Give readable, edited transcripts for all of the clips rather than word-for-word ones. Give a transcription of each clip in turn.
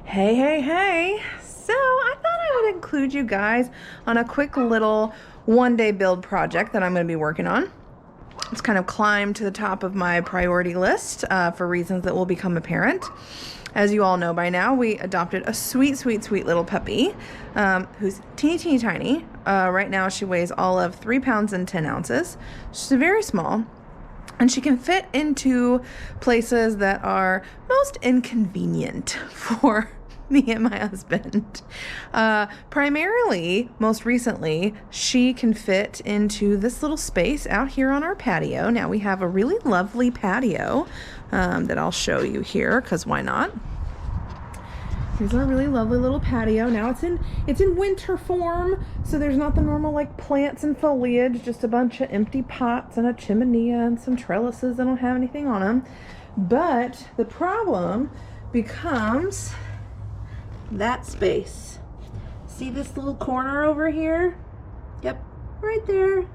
Hey. So I thought I would include you guys on a quick little one-day build project that I'm going to be working on. It's kind of climbed to the top of my priority list for reasons that will become apparent. As you all know by now, we adopted a sweet little puppy who's teeny tiny. Right now she weighs all of 3 pounds and 10 ounces. She's very small. And she can fit into places that are most inconvenient for me and my husband. Primarily, most recently, she can fit into this little space out here on our patio. Now we have a really lovely patio that I'll show you here, because why not? Here's our really lovely little patio. Now it's in winter form, so there's not the normal like plants and foliage, just a bunch of empty pots and a chimney and some trellises that don't have anything on them. But the problem becomes that space. See this little corner over here? Yep, right there.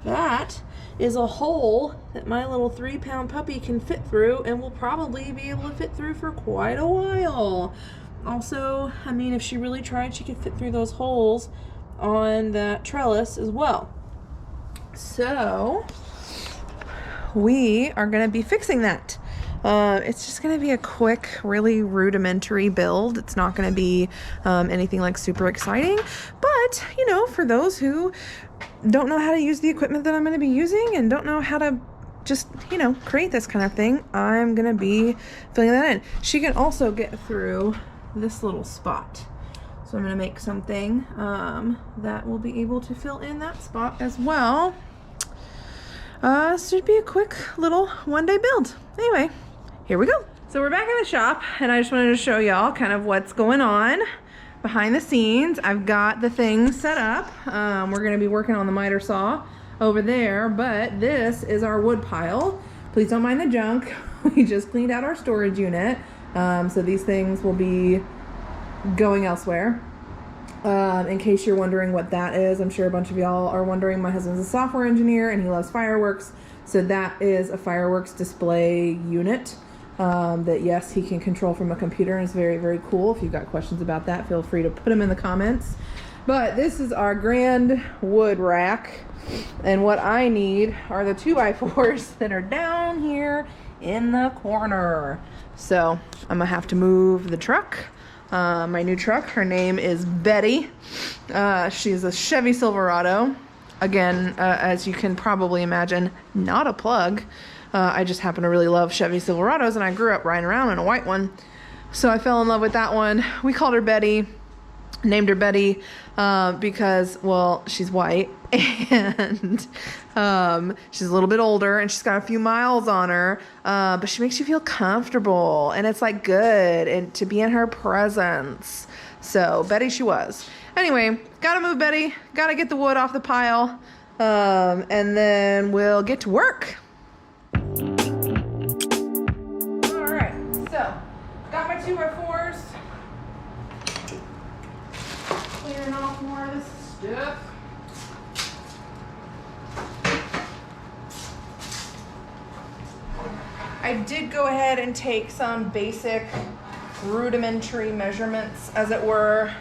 That is a hole that my little 3-pound puppy can fit through and will probably be able to fit through for quite a while. Also, I mean, if she really tried, she could fit through those holes on that trellis as well. So we are going to be fixing that. It's just going to be a quick, really rudimentary build. It's not going to be anything like super exciting, but for those who don't know how to use the equipment that I'm going to be using and don't know how to just create this kind of thing, I'm going to be filling that in. She can also get through this little spot. So I'm going to make something that will be able to fill in that spot as well. So it'd be a quick little one-day build. Anyway, here we go. So we're back in the shop, and I just wanted to show y'all kind of what's going on behind the scenes. I've got the thing set up. We're going to be working on the miter saw over there, but this is our wood pile. Please don't mind the junk. We just cleaned out our storage unit. So these things will be going elsewhere. In case you're wondering what that is, I'm sure a bunch of y'all are wondering. My husband's a software engineer and he loves fireworks. So that is a fireworks display unit that, yes, he can control from a computer, and it's very cool. If you've got questions about that, feel free to put them in the comments. But this is our grand wood rack. And what I need are the 2x4s that are down here in the corner. So I'm gonna have to move the truck. My new truck, her name is Betty. She's a Chevy Silverado. Again, as you can probably imagine, not a plug. I just happen to really love Chevy Silverados, and I grew up riding around in a white one. So I fell in love with that one. We called her Betty, named her Betty because, well, she's white and she's a little bit older and she's got a few miles on her, but she makes you feel comfortable, and it's like good and to be in her presence. So Betty she was. Anyway, gotta move Betty, gotta get the wood off the pile, and then we'll get to work. Alright, so got my 2x4s. Clearing off more of this stuff. I did go ahead and take some basic rudimentary measurements, as it were.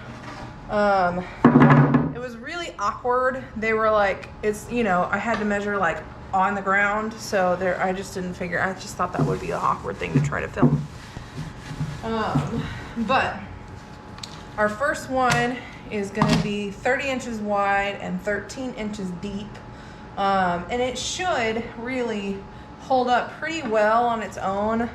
It was really awkward. They were like, I had to measure like on the ground, so I just didn't figure. I just thought that would be an awkward thing to try to film. But our first one is going to be 30 inches wide and 13 inches deep, and it should really hold up pretty well on its own,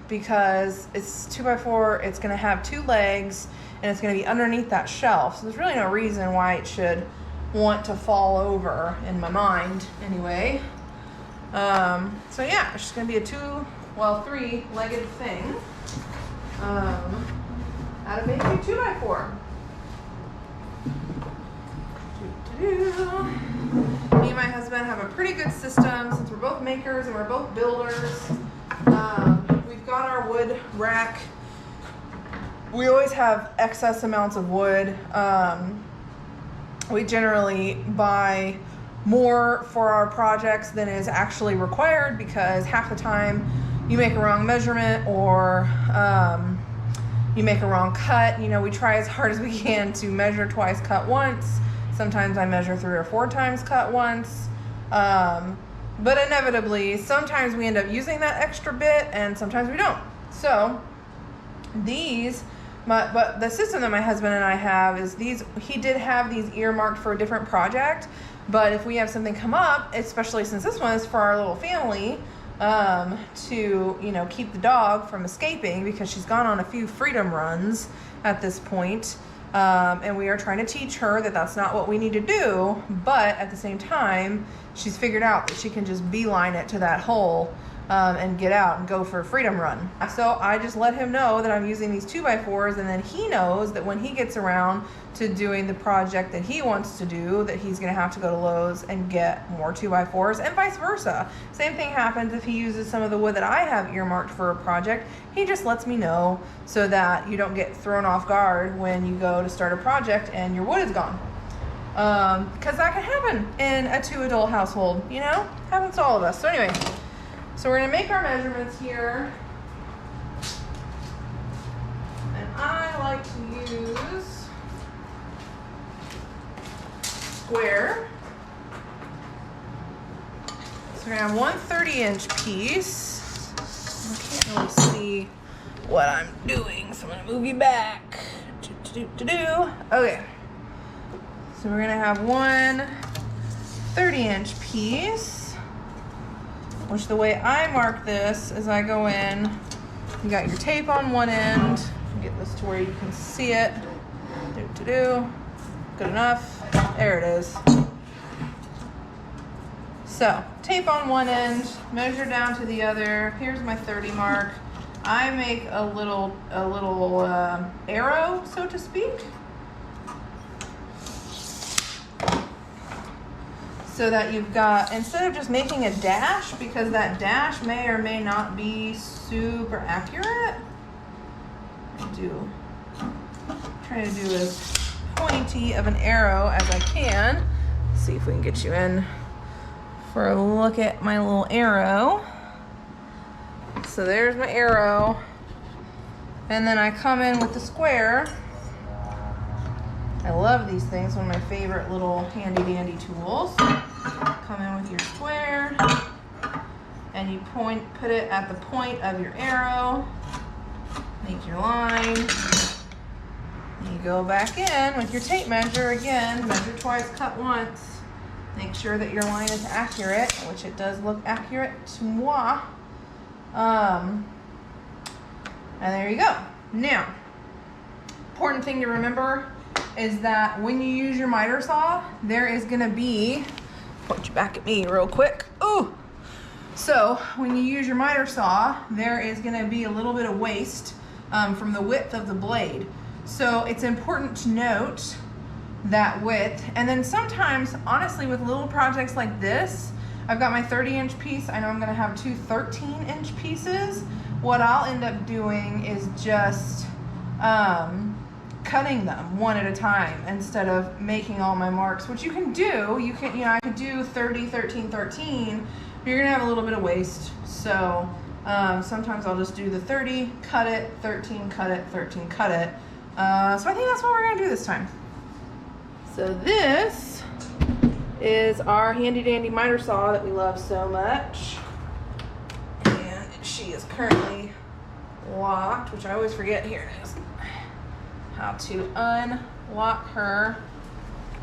because it's 2x4. It's going to have 2 legs, and it's going to be underneath that shelf, so there's really no reason why it should want to fall over, in my mind anyway. So yeah, it's just going to be a 3-legged thing out of maybe a 2x4. Me and my husband have a pretty good system since we're both makers and we're both builders. We've got our wood rack. We always have excess amounts of wood. We generally buy more for our projects than is actually required, because half the time you make a wrong measurement, or you make a wrong cut. You know, we try as hard as we can to measure twice, cut once. Sometimes I measure 3 or 4 times, cut once. But inevitably, sometimes we end up using that extra bit and sometimes we don't. So but the system that my husband and I have is he did have these earmarked for a different project, but if we have something come up, especially since this one is for our little family, to, you know, keep the dog from escaping because she's gone on a few freedom runs at this point. And we are trying to teach her that that's not what we need to do, but at the same time, she's figured out that she can just beeline it to that hole and get out and go for a freedom run. So I just let him know that I'm using these 2x4s, and then he knows that when he gets around to doing the project that he wants to do, that he's gonna have to go to Lowe's and get more 2x4s, and vice versa. Same thing happens if he uses some of the wood that I have earmarked for a project. He just lets me know so that you don't get thrown off guard when you go to start a project and your wood is gone. Because that can happen in a 2-adult household, you know? Happens to all of us. So anyway, so we're gonna make our measurements here. And I like to use square. So we're gonna have one 30-inch piece. I can't really see what I'm doing, so I'm gonna move you back. Okay. So we're gonna have one 30-inch piece, which the way I mark this is I go in, you got your tape on one end, get this to where you can see it. Good enough. There it is. So, tape on one end, measure down to the other. Here's my 30 mark. I make a little arrow, so to speak, so that you've got, instead of just making a dash, because that dash may or may not be super accurate, try to do as pointy of an arrow as I can. Let's see if we can get you in for a look at my little arrow. So there's my arrow, and then I come in with the square. I love these things, one of my favorite little handy dandy tools. Come in with your square, and you put it at the point of your arrow, make your line. You go back in with your tape measure again, measure twice, cut once. Make sure that your line is accurate, which it does look accurate to moi. And there you go. Now, important thing to remember is that when you use your miter saw, there is gonna be, point you back at me real quick. Ooh! So when you use your miter saw, there is gonna be a little bit of waste from the width of the blade. So it's important to note that width. And then sometimes, honestly, with little projects like this, I've got my 30-inch piece. I know I'm gonna have two 13-inch pieces. What I'll end up doing is just cutting them one at a time instead of making all my marks, which you can do. You know, I could do 30, 13, 13, but you're gonna have a little bit of waste. So sometimes I'll just do the 30, cut it, 13, cut it, 13, cut it. So I think that's what we're gonna do this time. So this is our handy dandy miter saw that we love so much. And she is currently locked, which I always forget. Here it is. How to unlock her.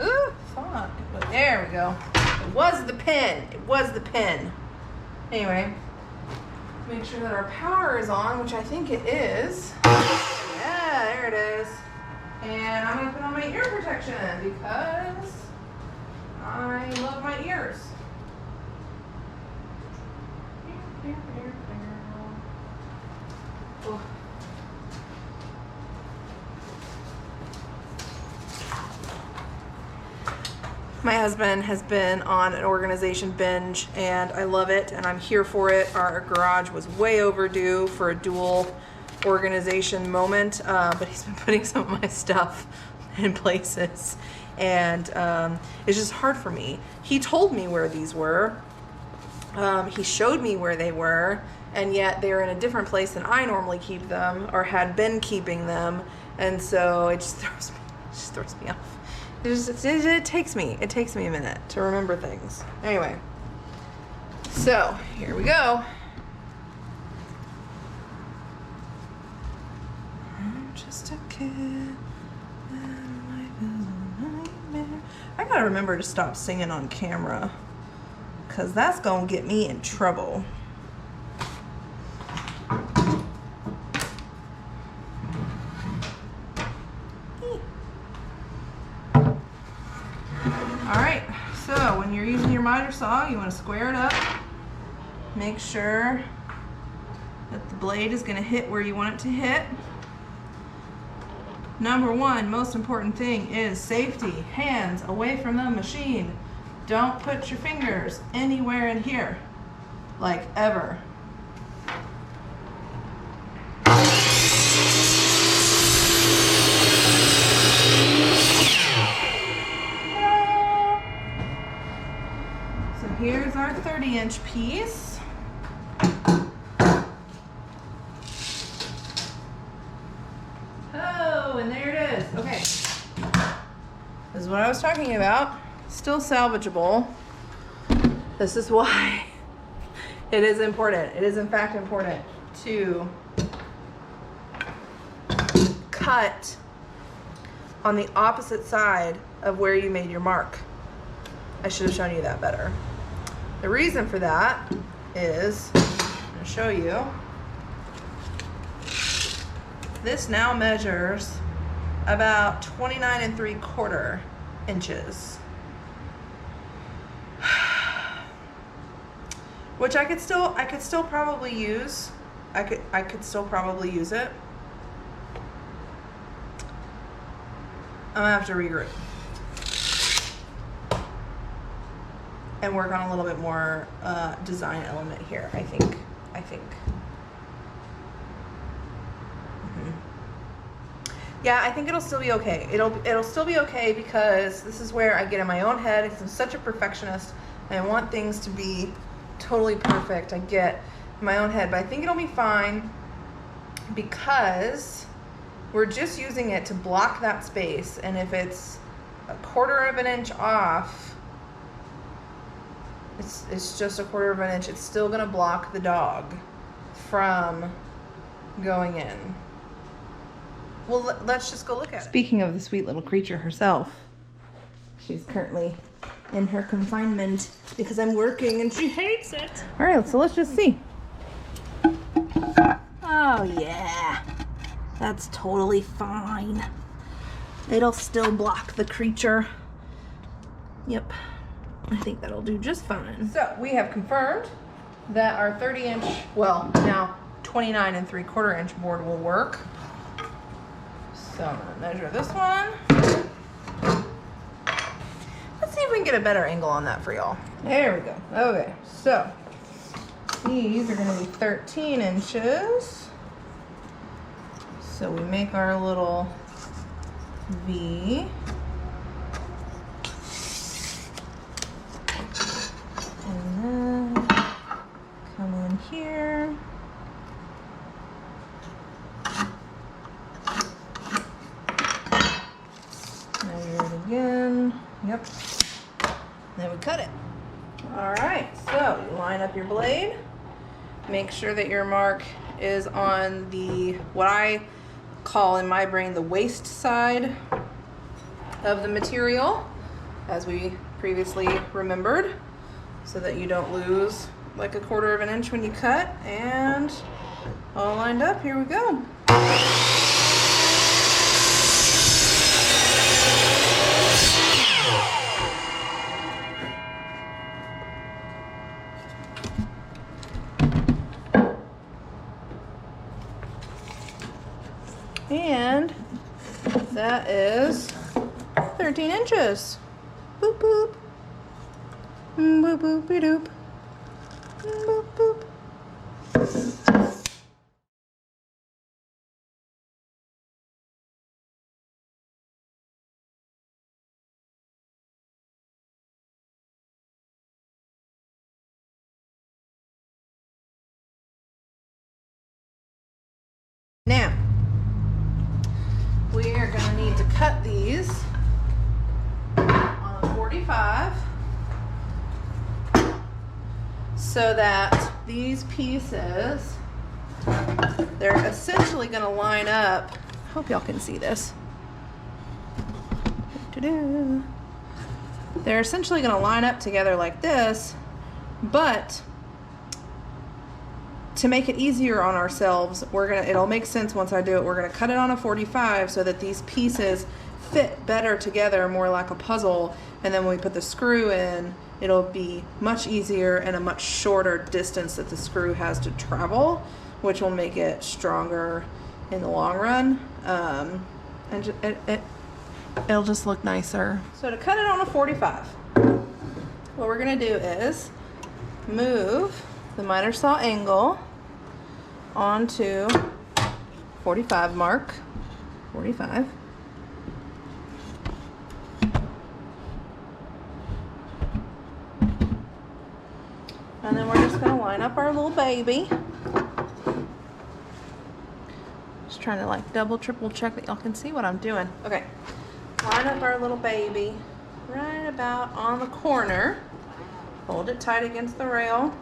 Ooh, fuck. There we go. It was the pin. It was the pin. Anyway, make sure that our power is on, which I think it is. Yeah, there it is. And I'm going to put on my ear protection because I love my ears. Oh. My husband has been on an organization binge and I love it and I'm here for it. Our garage was way overdue for a dual organization moment, but he's been putting some of my stuff in places and it's just hard for me. He told me where these were, he showed me where they were, and yet they're in a different place than I normally keep them or had been keeping them, and so it just throws me off. It takes me a minute to remember things. Anyway, so here we go. I'm just a kid. I gotta remember to stop singing on camera, because that's gonna get me in trouble. Alright, so when you're using your miter saw, you want to square it up. Make sure that the blade is going to hit where you want it to hit. Number one, most important thing is safety. Hands away from the machine. Don't put your fingers anywhere in here, like ever. So here's our 30-inch piece. Oh, and there it is. Okay. This is what I was talking about. Still salvageable. This is why it is important. It is in fact important to cut on the opposite side of where you made your mark. I should have shown you that better. The reason for that is, I'm going to show you. This now measures about 29 3/4 inches. Which I could still probably use. I could still probably use it. I'm gonna have to regroup and work on a little bit more design element here. I think. Yeah, I think it'll still be okay. It'll still be okay, because this is where I get in my own head, because I'm such a perfectionist and I want things to be totally perfect. I get in my own head, but I think it'll be fine, because we're just using it to block that space, and if it's 1/4 of an inch off, it's just 1/4 of an inch. It's still gonna block the dog from going in. Well, let's just go look at it. Speaking of the sweet little creature herself, she's currently in her confinement because I'm working and she hates it. All right, so let's just see. Oh yeah, that's totally fine. It'll still block the creature. Yep, I think that'll do just fine. So we have confirmed that our 30-inch, well, now 29 3/4 inch board will work. So I'm gonna measure this one. Let's see if we can get a better angle on that for y'all. There we go. Okay, so these are gonna be 13 inches. So we make our little V. And then come in here. Measure it again. Yep. Then we cut it. All right, so you line up your blade. Make sure that your mark is on the, what I call in my brain, the waste side of the material, as we previously remembered, so that you don't lose like 1/4 of an inch when you cut. And all lined up, here we go. And that is 13 inches. Boop boop. Boop boop doop. Boop boop. Now, we are going to need to cut these on a 45 so that these pieces, they're essentially going to line up. I hope y'all can see this. They're essentially going to line up together like this, but to make it easier on ourselves, it'll make sense once I do it. We're gonna cut it on a 45 so that these pieces fit better together, more like a puzzle. And then when we put the screw in, it'll be much easier and a much shorter distance that the screw has to travel, which will make it stronger in the long run. And it'll just look nicer. So to cut it on a 45, what we're gonna do is move the miter saw angle onto 45 mark, 45. And then we're just gonna line up our little baby. Just trying to like double, triple check that y'all can see what I'm doing. Okay, line up our little baby right about on the corner. Hold it tight against the rail.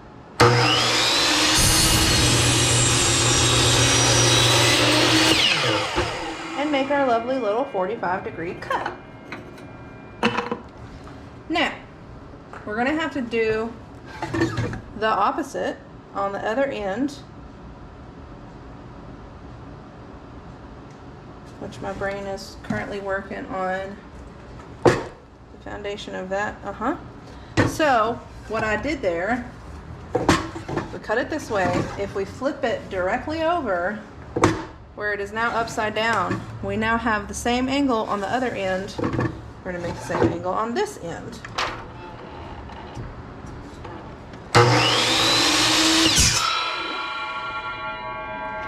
And make our lovely little 45-degree cut. Now, we're gonna have to do the opposite on the other end, which my brain is currently working on the foundation of that. So, what I did there, we cut it this way. If we flip it directly over, where it is now upside down, we now have the same angle on the other end. We're gonna make the same angle on this end.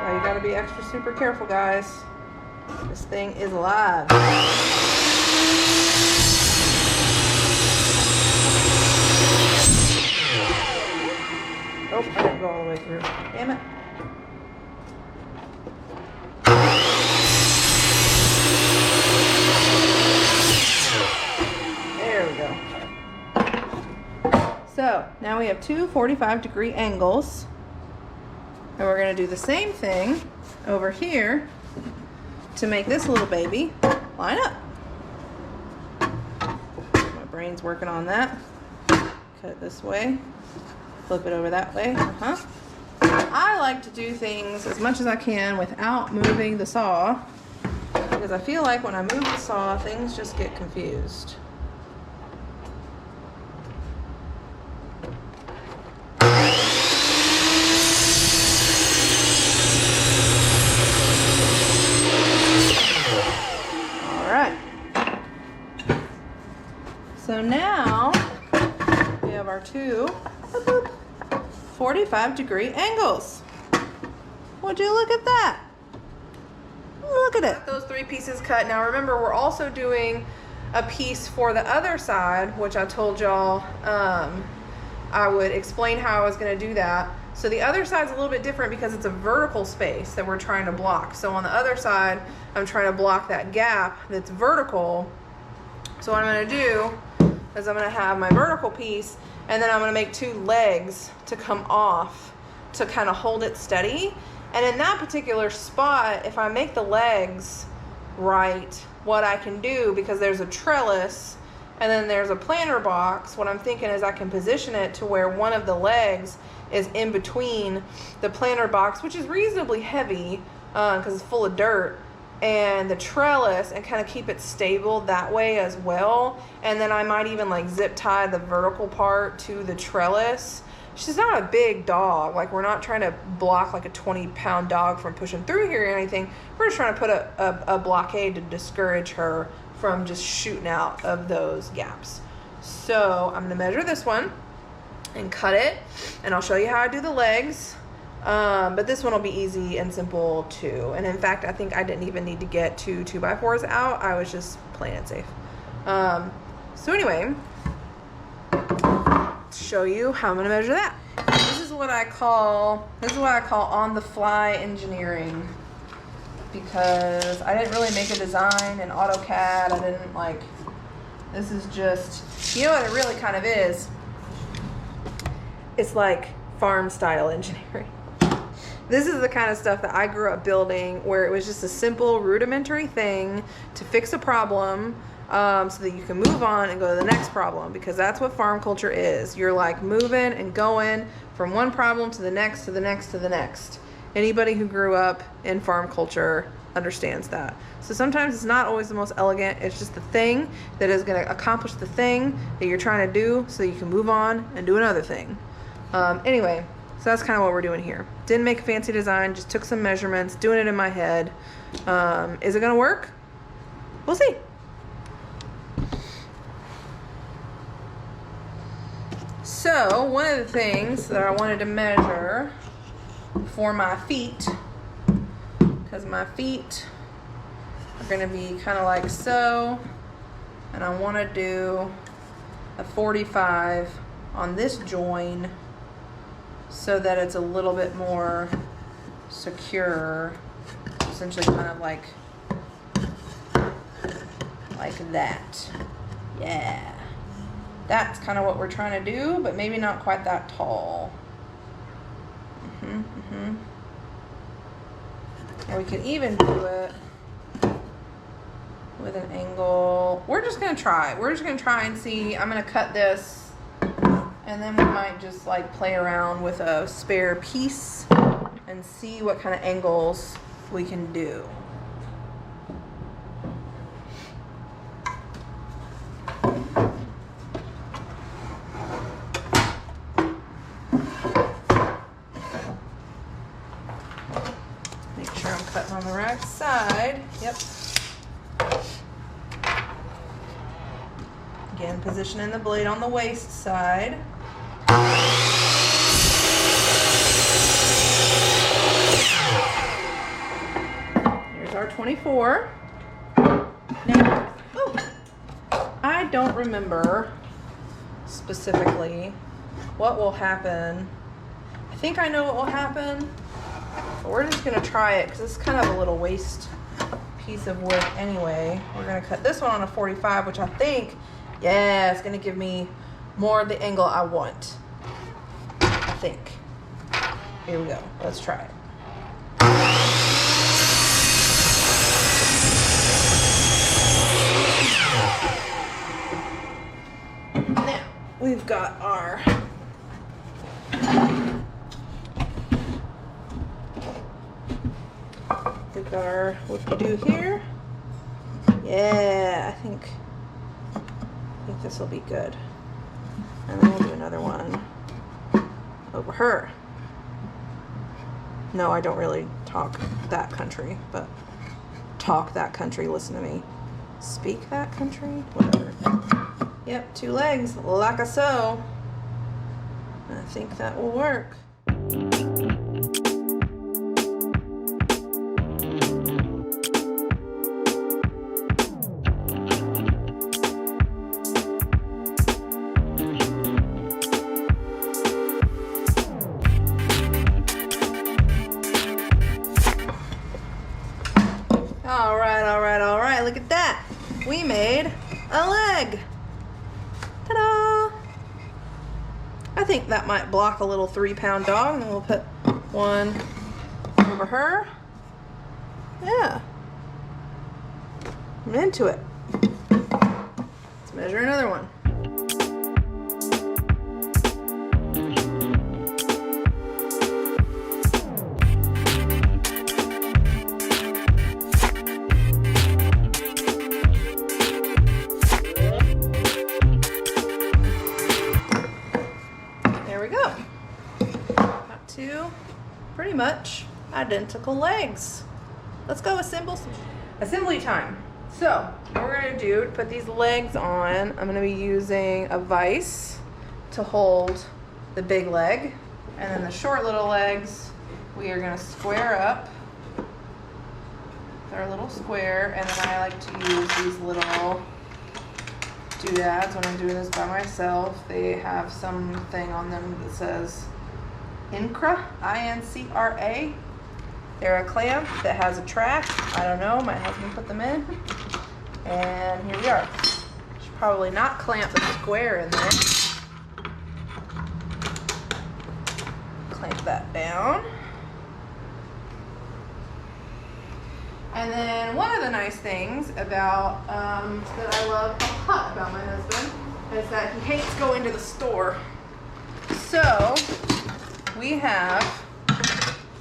Well, you gotta be extra super careful, guys. This thing is alive. Oh, I didn't go all the way through. Damn it. There we go. So, now we have two 45-degree angles. And we're going to do the same thing over here to make this little baby line up. My brain's working on that. Cut it this way. Flip it over that way. I like to do things as much as I can without moving the saw, because I feel like when I move the saw, things just get confused. All right. So now we have our two 45-degree angles. Would you look at that? Look at it. Those three pieces cut. Now remember, we're also doing a piece for the other side, which I told y'all I would explain how I was going to do that. So the other side's a little bit different because it's a vertical space that we're trying to block. So on the other side, I'm trying to block that gap that's vertical. So what I'm going to do is I'm going to have my vertical piece, and then I'm going to make two legs to come off to kind of hold it steady. And in that particular spot, if I make the legs right, what I can do, because there's a trellis and then there's a planter box, what I'm thinking is I can position it to where one of the legs is in between the planter box, which is reasonably heavy because it's full of dirt, and the trellis, and kind of keep it stable that way as well. And then I might even like zip tie the vertical part to the trellis. She's not a big dog. Like, we're not trying to block like a 20-pound dog from pushing through here or anything. We're just trying to put a blockade to discourage her from just shooting out of those gaps. So I'm gonna measure this one and cut it, and I'll show you how I do the legs. But this one will be easy and simple too. And in fact, I think I didn't even need to get two 2x4s out. I was just playing it safe. So anyway, show you how I'm gonna measure that. This is what I call on the fly engineering. because I didn't really make a design in AutoCAD. I didn't like, this is just, you know what it really kind of is? It's like farm style engineering. This is the kind of stuff that I grew up building, where it was just a simple rudimentary thing to fix a problem, so that you can move on and go to the next problem, because that's what farm culture is. You're like moving and going from one problem to the next, to the next, to the next. Anybody who grew up in farm culture understands that. So sometimes it's not always the most elegant. It's just the thing that is going to accomplish the thing that you're trying to do, so you can move on and do another thing. Anyway, so that's kind of what we're doing here. Didn't make a fancy design, just took some measurements, doing it in my head. Is it going to work? We'll see. So one of the things that I wanted to measure for my feet, because my feet are going to be kind of like so, and I want to do a 45 on this join so that it's a little bit more secure, essentially kind of like that. Yeah, that's kind of what we're trying to do, but maybe not quite that tall. And we could even do it with an angle. We're just gonna try and see. I'm gonna cut this, and then we might just like play around with a spare piece and see what kind of angles we can do. Make sure I'm cutting on the right side. Yep. Again, positioning the blade on the waist side. Here's our 24. Now, I don't remember specifically what will happen. I think I know what will happen, but we're just gonna try it because it's kind of a little waste piece of work anyway. We're gonna cut this one on a 45, which I think, yeah, it's gonna give me more of the angle I want. I think. Here we go. Let's try it. Now, we've got our whoop-de-doo here. Yeah, I think this will be good. And then we'll do another one over her. No, I don't really talk that country, but talk that country, listen to me. Speak that country, whatever. Yep, 2 legs, like a so. I think that will work. All right, look at that. We made a leg. Ta-da! I think that might block a little 3-pound dog, and then we'll put one over her. Yeah. I'm into it. Let's measure another one. Pretty much identical legs. Let's go assembly time. So what we're going to do to put these legs on, I'm going to be using a vise to hold the big leg, and then the short little legs we are going to square up with our little square, and then I like to use these little doodads when I'm doing this by myself. They have something on them that says Incra, I-N-C-R-A. They're a clamp that has a track. I don't know, my husband put them in. And here we are. Should probably not clamp the square in there. Clamp that down. And then one of the nice things about, that I love a lot about my husband is that he hates going to the store. So we have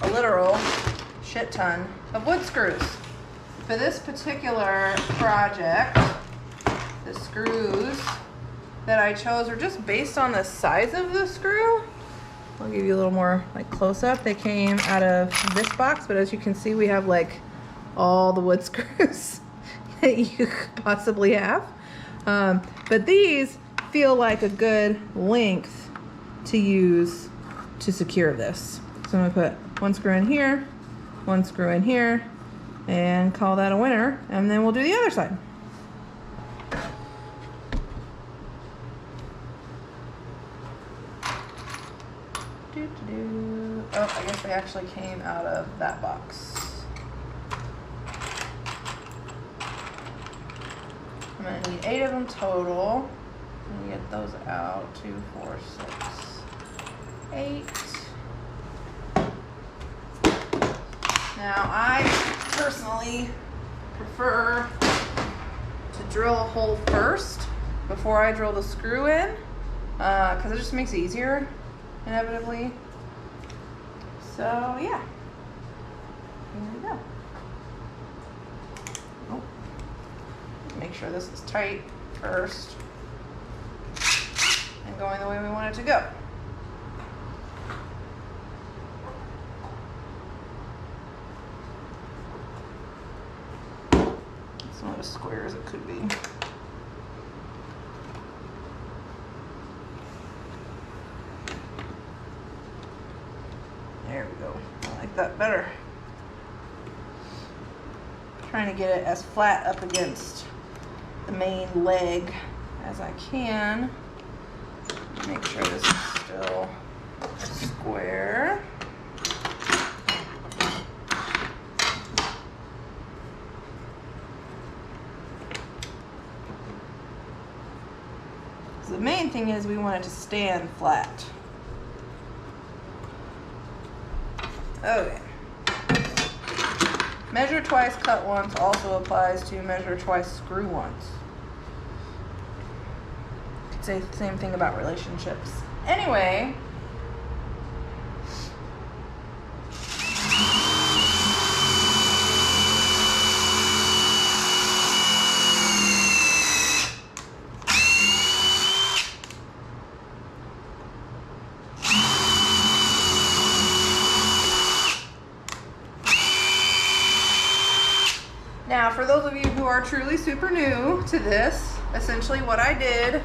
a literal shit ton of wood screws. For this particular project, the screws that I chose are just based on the size of the screw. I'll give you a little more like close up. They came out of this box, but as you can see, we have like all the wood screws that you could possibly have. But these feel like a good length to use to secure this. So I'm gonna put one screw in here, one screw in here, and call that a winner, and then we'll do the other side. Oh, I guess they actually came out of that box. I'm gonna need 8 of them total. Let me get those out. 2, 4, 6, 8. Now, I personally prefer to drill a hole first before I drill the screw in, because it just makes it easier, inevitably. So, yeah. Here we go. Oh. Make sure this is tight first and going the way we want it to go. It's not as square as it could be. There we go. I like that better. Trying to get it as flat up against the main leg as I can. Make sure this is still square. So the main thing is we want it to stand flat. Okay. Measure twice, cut once also applies to measure twice, screw once. Could say the same thing about relationships. Anyway. Now, for those of you who are truly super new to this, essentially what I did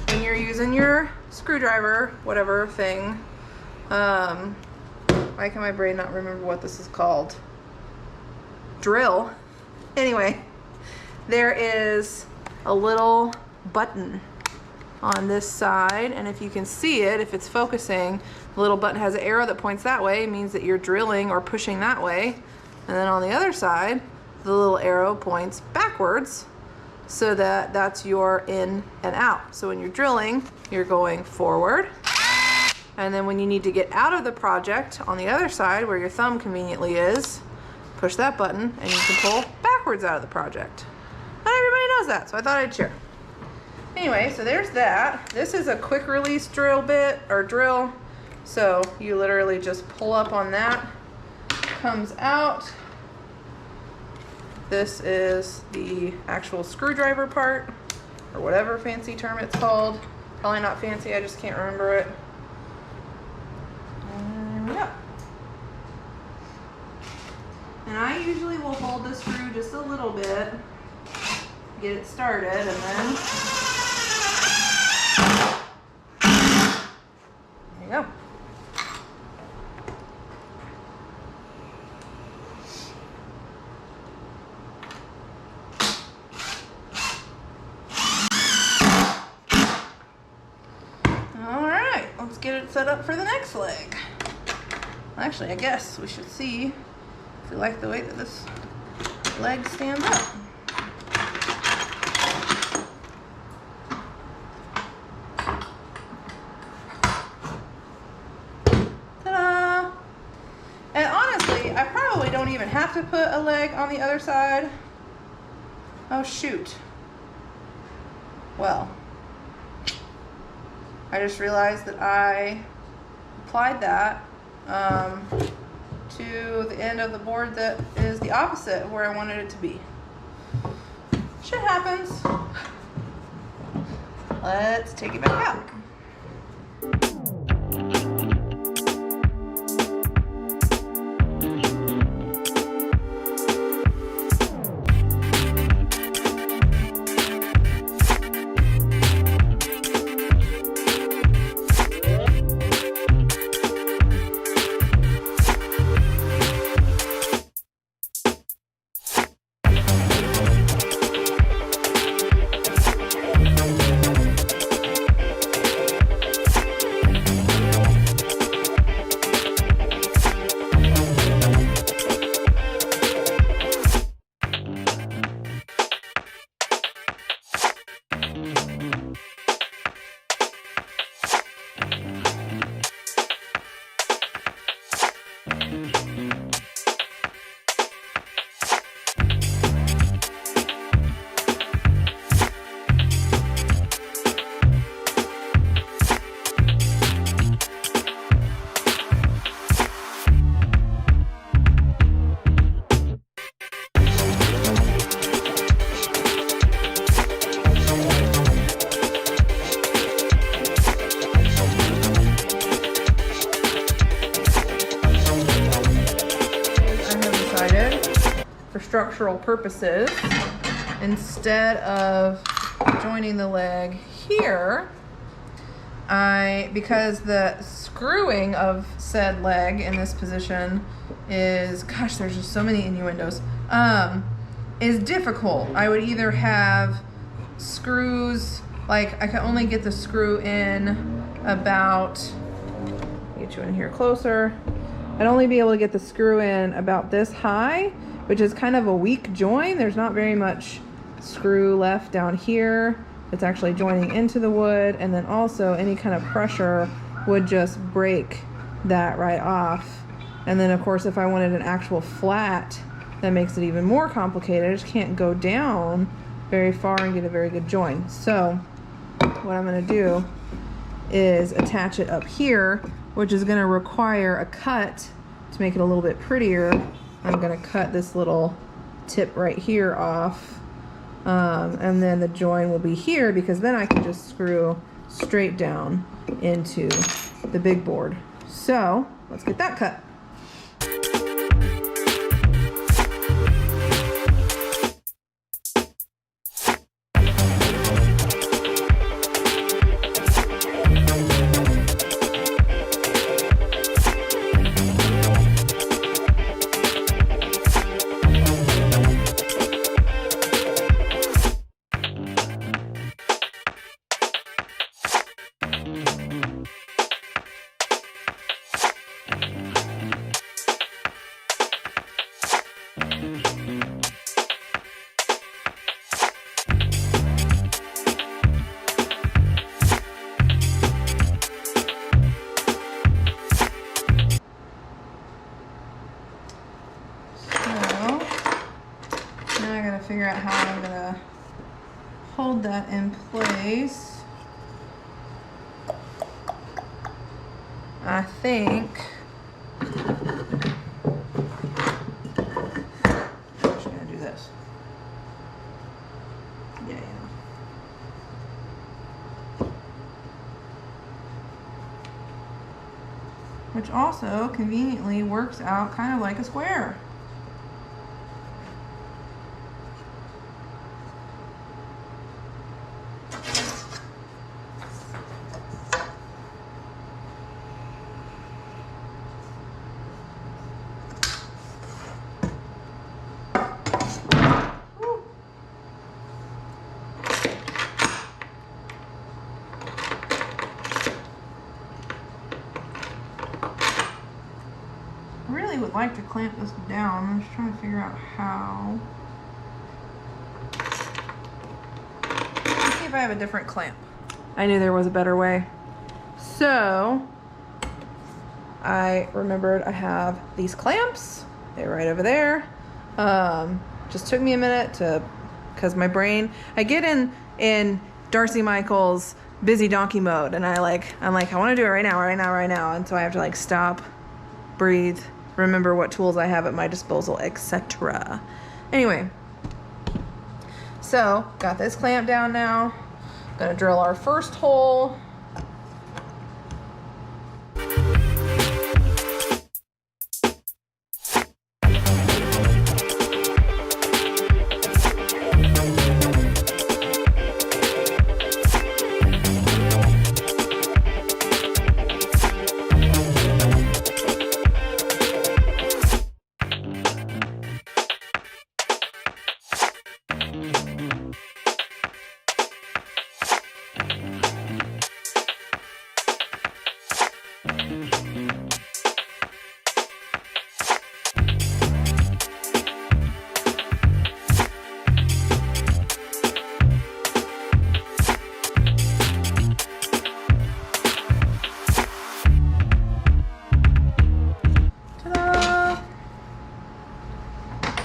when you're using your screwdriver, whatever thing, why can my brain not remember what this is called? Drill. Anyway, there is a little button on this side, and if you can see it, if it's focusing, the little button has an arrow that points that way. It means that you're drilling or pushing that way. And then on the other side, the little arrow points backwards, so that that's your in and out. So when you're drilling, you're going forward. And then when you need to get out of the project on the other side, where your thumb conveniently is, push that button and you can pull backwards out of the project. Not everybody knows that, so I thought I'd share. Anyway, so there's that. This is a quick release drill bit, or drill. So you literally just pull up on that, comes out. This is the actual screwdriver part, or whatever fancy term it's called. Probably not fancy, I just can't remember it. And there we go. And I usually will hold the screw just a little bit, get it started, and then there you go. Let's get it set up for the next leg. Actually, I guess we should see I like the way that this leg stands up. Ta-da! And honestly, I probably don't even have to put a leg on the other side. Oh shoot. Well, I just realized that I applied that to the end of the board that is the opposite of where I wanted it to be. Shit happens. Let's take it back out. For structural purposes, instead of joining the leg here, because the screwing of said leg in this position is, gosh, there's just so many innuendos, is difficult. I would either have screws, like I can only get the screw in about, get you in here closer, I'd only be able to get the screw in about this high, which is kind of a weak join. There's not very much screw left down here. It's actually joining into the wood, and then also any kind of pressure would just break that right off. And then of course, if I wanted an actual flat, that makes it even more complicated. I just can't go down very far and get a very good join. So what I'm gonna do is attach it up here, which is gonna require a cut to make it a little bit prettier. I'm gonna cut this little tip right here off, and then the join will be here, because then I can just screw straight down into the big board. So let's get that cut. Figure out how I'm gonna hold that in place. I think I'm just gonna do this. Yeah. Which also conveniently works out kind of like a square. With like to clamp this down. I'm just trying to figure out how. Let's see if I have a different clamp. I knew there was a better way. So I remembered I have these clamps. They're right over there. Just took me a minute to, because my brain, I get in Darcy Michael's busy donkey mode, and I'm like, I want to do it right now. And so I have to like stop, breathe, remember what tools I have at my disposal, etc. Anyway, so got this clamp down now. Gonna drill our first hole.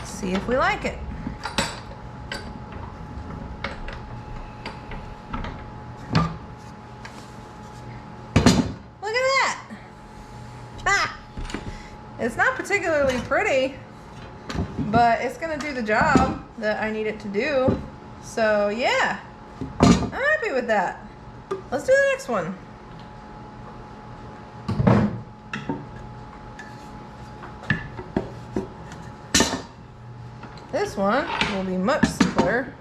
See if we like it. Look at that. Ah! It's not particularly pretty, but it's gonna do the job that I need it to do. So yeah, I'm happy with that. Let's do the next one. This one will be much simpler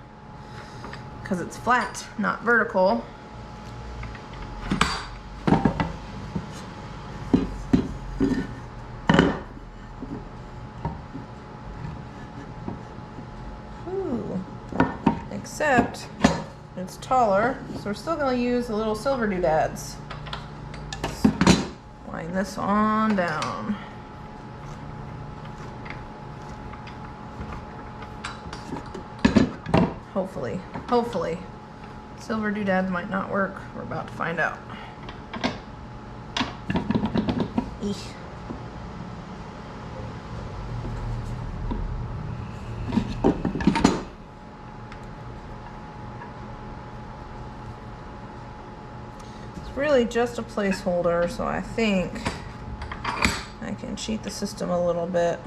because it's flat, not vertical. Ooh. Except it's taller, so we're still going to use the little silver doodads. Let's line this on down. Hopefully. Silver doodads might not work. We're about to find out. Eek. It's really just a placeholder, so I think I can cheat the system a little bit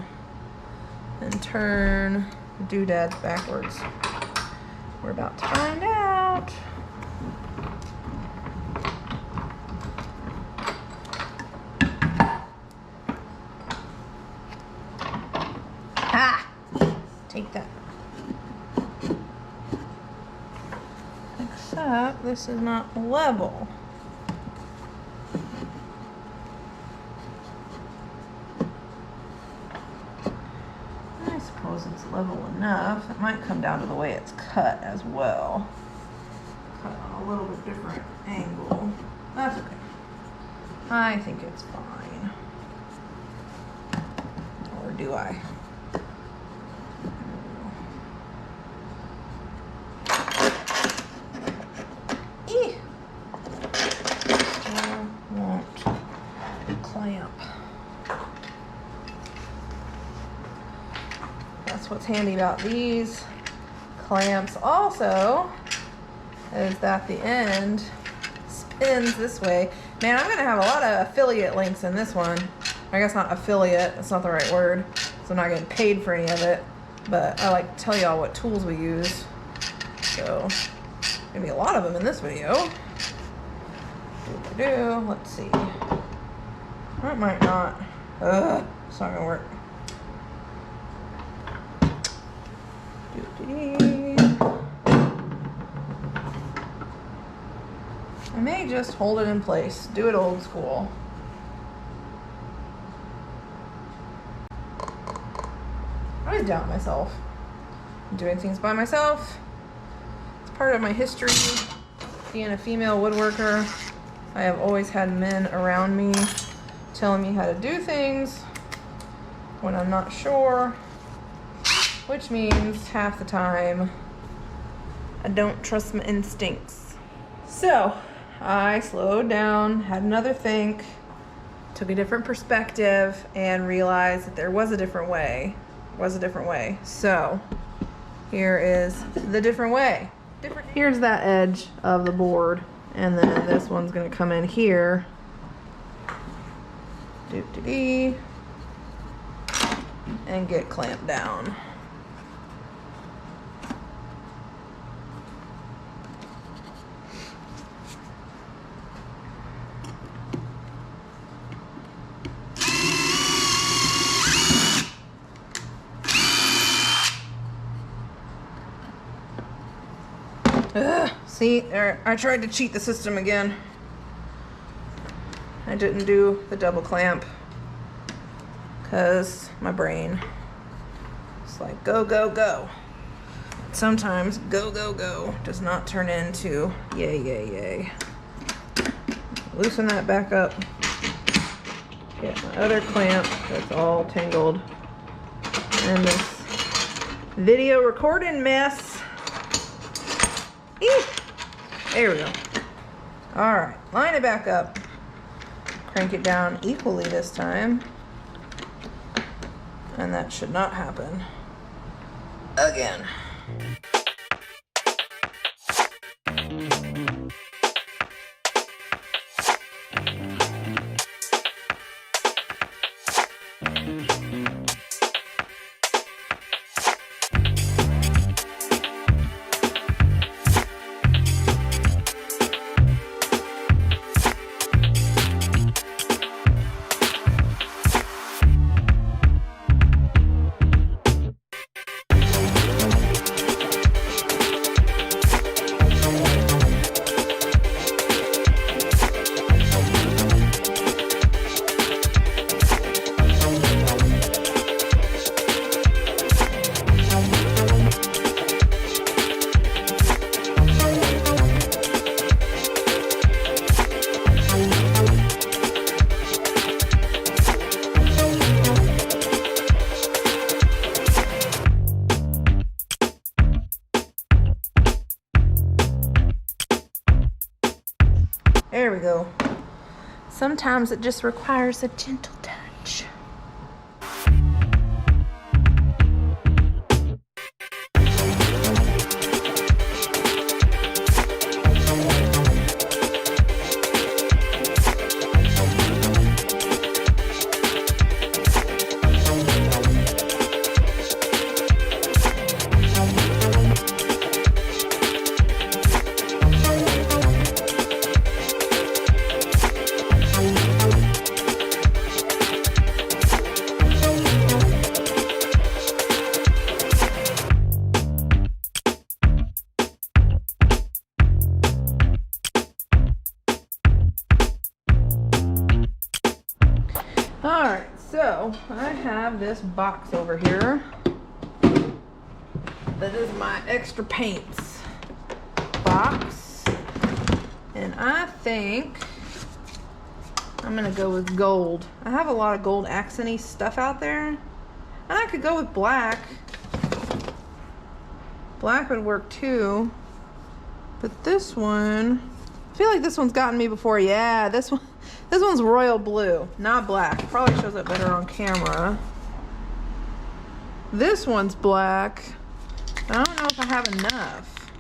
and turn the doodads backwards. We're about to find out. Ah! Take that. Except this is not level. I suppose it's level enough. It might come down to the way it's cut as well. Cut on a little bit different angle. That's okay. I think it's fine. Or do I? Eeh! I won't clamp. That's what's handy about these clamps also, is that the end spins this way. Man, I'm gonna have a lot of affiliate links in this one. I guess not affiliate, that's not the right word, so I'm not getting paid for any of it, but I like to tell y'all what tools we use. So maybe a lot of them in this video. Let's see. That might not. It's not gonna work. I may just hold it in place. Do it old school. I always doubt myself. I'm doing things by myself. It's part of my history. Being a female woodworker, I have always had men around me telling me how to do things. when I'm not sure, which means half the time I don't trust my instincts. So I slowed down, had another think, took a different perspective, and realized that there was a different way. So here is the different way. Here's that edge of the board, and then this one's gonna come in here. Doop-de-dee. And get clamped down. See, I tried to cheat the system again. I didn't do the double clamp because my brain is like go, go, go. Sometimes go, go, go does not turn into yay, yay, yay. Loosen that back up. Get my other clamp that's all tangled in this video recording mess. There we go. All right, line it back up. Crank it down equally this time. And that should not happen again. There we go. Sometimes it just requires a gentle touch. Alright, so I have this box over here that is my extra paints box, and I think I'm gonna go with gold. I have a lot of gold accent-y stuff out there, and I could go with black. Black would work too, but this one, I feel like this one's gotten me before. Yeah, this one's royal blue, not black. Probably shows up better on camera. This one's black. I don't know if I have enough.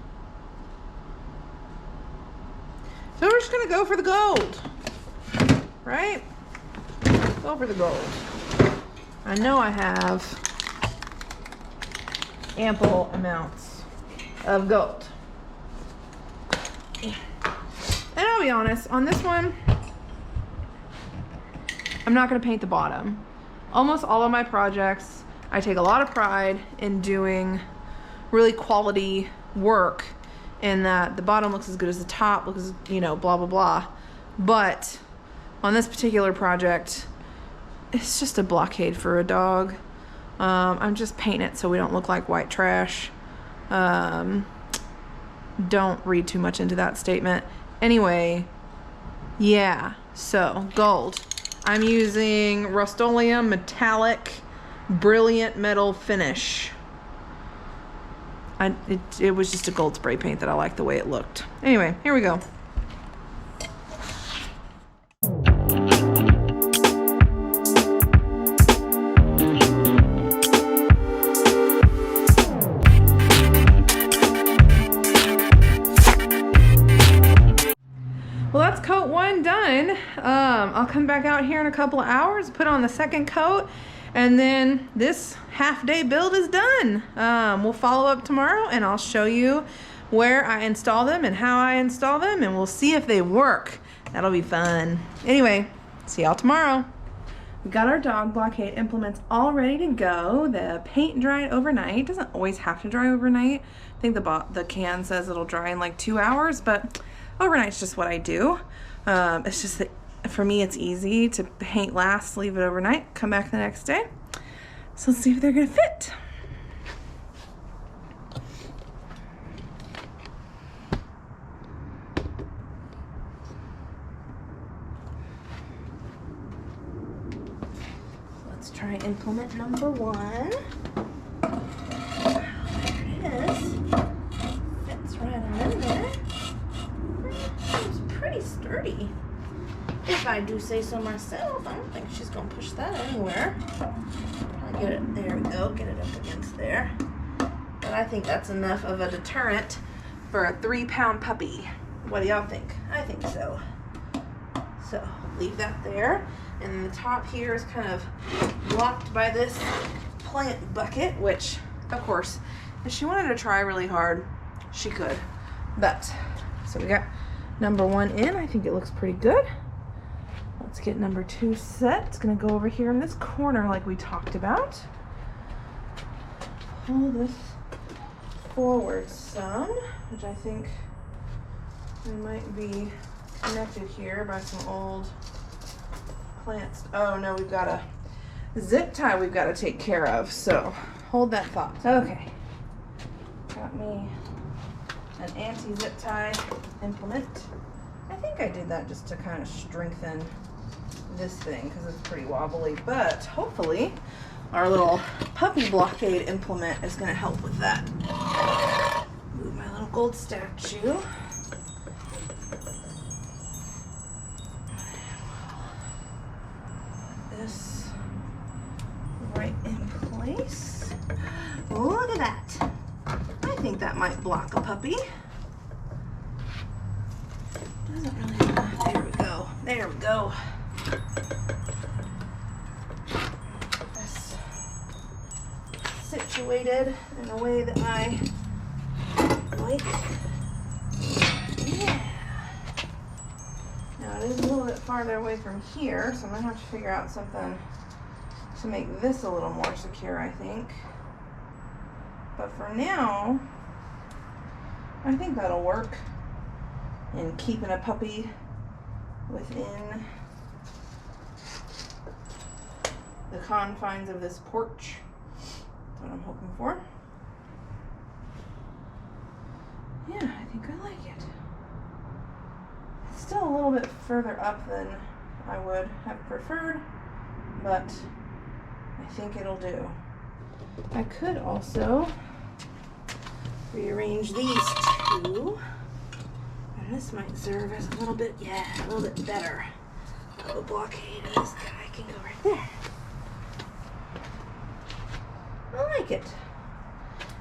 So we're just gonna go for the gold, right? Go for the gold. I know I have ample amounts of gold. And I'll be honest, on this one, I'm not going to paint the bottom. Almost all of my projects, I take a lot of pride in doing really quality work, in that the bottom looks as good as the top, looks, you know, blah, blah, blah. But on this particular project, it's just a blockade for a dog. I'm just painting it so we don't look like white trash. Don't read too much into that statement. Anyway, yeah, so gold. I'm using Rust-Oleum metallic brilliant metal finish. It was just a gold spray paint that I liked the way it looked. Anyway, here we go. Well, that's coat 1 done. I'll come back out here in a couple of hours, put on the second coat, and then this half-day build is done. We'll follow up tomorrow, and I'll show you where I install them and how I install them, and we'll see if they work. That'll be fun. Anyway, see y'all tomorrow. We got our dog blockade implements all ready to go. The paint dried overnight. It doesn't always have to dry overnight. I think the can says it'll dry in like 2 hours, but overnight's just what I do. It's just that for me it's easy to paint last, leave it overnight, come back the next day. So let's see if they're gonna fit. Let's try implement number 1. There it is. Fits right on in there. It's pretty sturdy, if I do say so myself. I don't think she's gonna push that anywhere. Probably get it, there we go, get it up against there. But I think that's enough of a deterrent for a 3-pound puppy. What do y'all think? I think so. So leave that there. And then the top here is kind of blocked by this plant bucket, which of course, if she wanted to try really hard, she could. But, so we got number 1 in. I think it looks pretty good. Let's get number 2 set. It's gonna go over here in this corner like we talked about. Pull this forward some, which I think it might be connected here by some old plants. Oh no, we've got a zip tie we've got to take care of, so hold that thought. Okay, got me an anti-zip tie implement. I think I did that just to kind of strengthen this thing because it's pretty wobbly, but hopefully our little puppy blockade implement is going to help with that. Move my little gold statue. This right in place. Look at that. I think that might block a puppy. Doesn't really, there we go. There we go. This situated in a way that I like. Yeah. Now it is a little bit farther away from here, so I'm gonna have to figure out something to make this a little more secure, I think. But for now, I think that'll work in keeping a puppy within the confines of this porch. That's what I'm hoping for. Yeah, I think I like it. It's still a little bit further up than I would have preferred, but I think it'll do. I could also rearrange these two, and this might serve as a little bit, a little bit better of a blockade. This guy can go right there. I like it.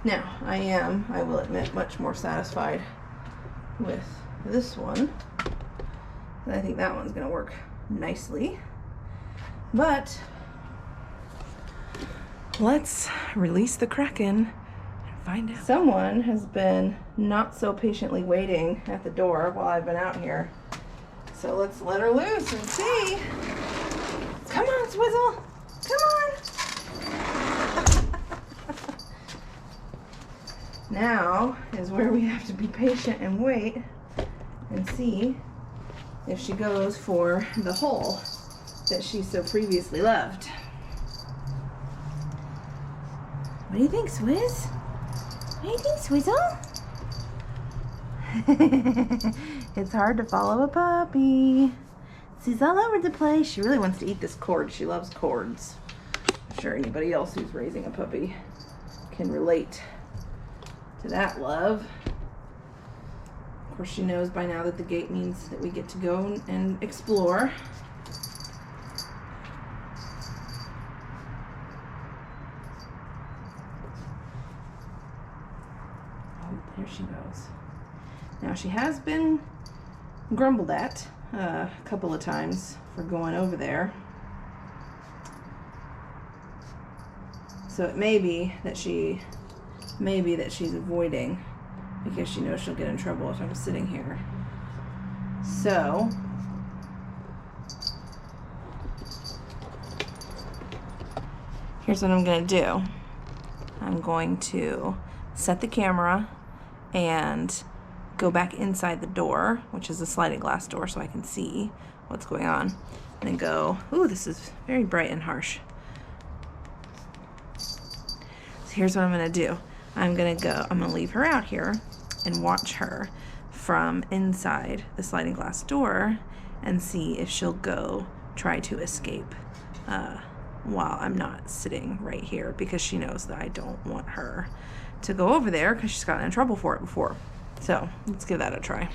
Now, I will admit, much more satisfied with this one. I think that one's gonna work nicely. But let's release the Kraken and find out. Someone has been not so patiently waiting at the door while I've been out here. So let's let her loose and see. Come on, Swizzle. Come on. Now is where we have to be patient and wait and see if she goes for the hole that she so previously loved. What do you think, Swizz? What do you think, Swizzle? It's hard to follow a puppy. She's all over the place. She really wants to eat this cord. She loves cords. I'm sure anybody else who's raising a puppy can relate to that love. Of course, she knows by now that the gate means that we get to go and explore. Oh, there she goes. Now, she has been grumbled at a couple of times for going over there. So it may be that she's avoiding because she knows she'll get in trouble if I'm sitting here. So here's what I'm going to do. I'm going to set the camera and go back inside the door, which is a sliding glass door, so I can see what's going on. And then go, ooh, this is very bright and harsh. So here's what I'm going to do. I'm going to leave her out here and watch her from inside the sliding glass door and see if she'll go try to escape while I'm not sitting right here, because she knows that I don't want her to go over there because she's gotten in trouble for it before. So let's give that a try.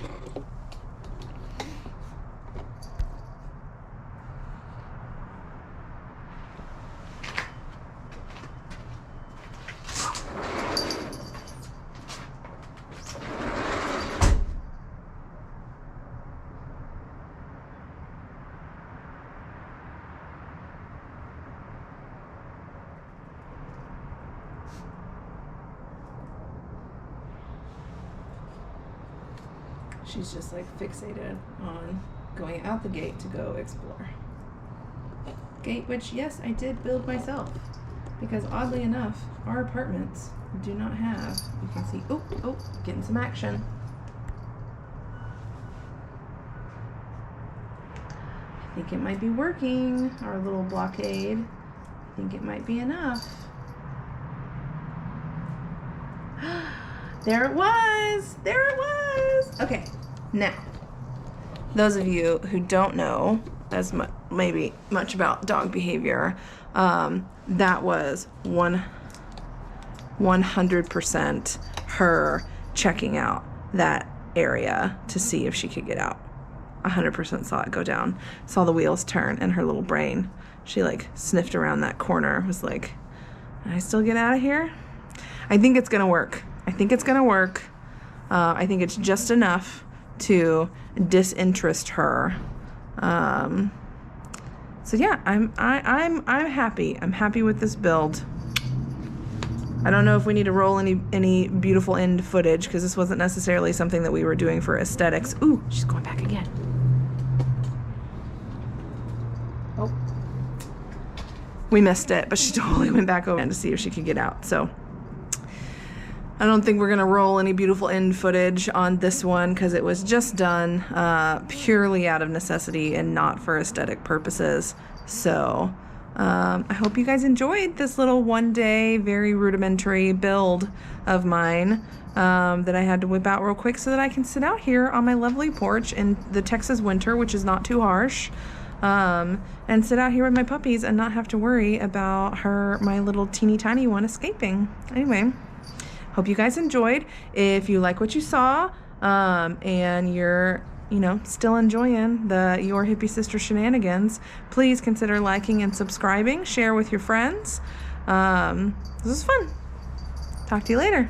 She's just like fixated on going out the gate to go explore. Gate, which yes, I did build myself, because oddly enough, our apartments do not have, you can see, oh, getting some action. I think it might be working, our little blockade. I think it might be enough. There it was! There it was! Okay, now, those of you who don't know as much, maybe much about dog behavior, that was 100% her checking out that area to see if she could get out. 100% saw it go down. Saw the wheels turn in her little brain. She like sniffed around that corner, was like, can I still get out of here? I think it's gonna work. I think it's gonna work. I think it's just enough to disinterest her. So yeah, I'm happy. I'm happy with this build. I don't know if we need to roll any beautiful end footage, because this wasn't necessarily something that we were doing for aesthetics. Ooh, she's going back again. Oh, we missed it, but she totally went back over to see if she could get out. So I don't think we're gonna roll any beautiful end footage on this one, because it was just done purely out of necessity and not for aesthetic purposes. So I hope you guys enjoyed this little one-day, very rudimentary build of mine that I had to whip out real quick so that I can sit out here on my lovely porch in the Texas winter, which is not too harsh, and sit out here with my puppies and not have to worry about my little teeny tiny one escaping. Anyway, hope you guys enjoyed. If you like what you saw and you're still enjoying your hippie sister shenanigans, please consider liking and subscribing. Share with your friends. This was fun. Talk to you later.